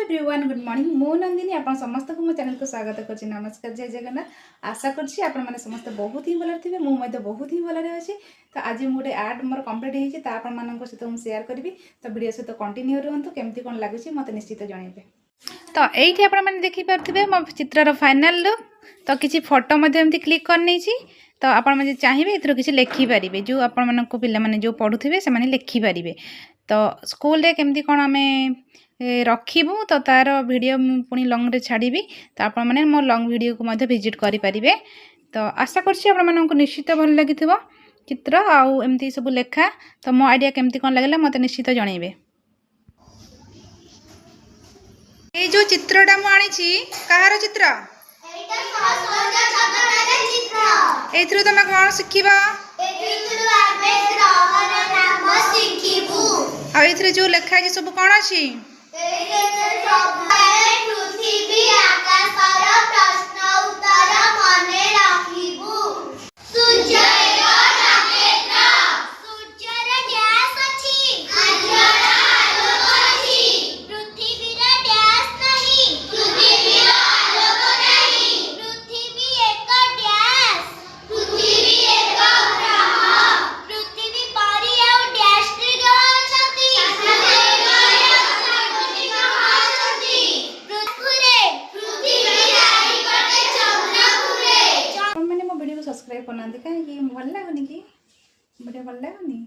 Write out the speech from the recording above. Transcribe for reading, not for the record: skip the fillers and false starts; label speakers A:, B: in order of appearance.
A: Everyone good morning मो नंदिनी आप समस्त को मो चैनल को स्वागत कर नमस्कार जय जगन्नाथ आशा कर समस्त बहुत ही भल थे मुझे बहुत ही भल अच्छी तो आज मुझे आर्ट मोर कम्प्लीट होती सहित मुझे सेयार करी तो वीडियो सहित कंटिन्यू रुहतु केमती कौन लगुच मत निश्चित जनइबे। तो ये आपने देखिपे मो चित्रर फाइनाल लुक तो किसी फोटो एमती क्लिक करनी तो आपड़ चाहिए ए किसी लिखिपारे जो आपण पे जो पढ़ुवे से लिखिपारे तो स्कूल रे केमती कौन आम रखिबू तो तार वीडियो पुणी लंग रे छाड़ी तो आपण मैंने मो लंग वीडियो को विजिट करें। तो आशा कर निश्चित भल लगी चित्र आउ एमती सब लेखा तो मो आइडिया केमती कौन लगे मत निश्चित जनइबे। ये जो चित्रटा मु आनी कहार चित्र एथरू तुम कौन शिखा आउ जो लेखाई सब कौन अच्छी सब्सक्राइब करना कहीं भल लगुनि कि वीडियो भल लगुनि।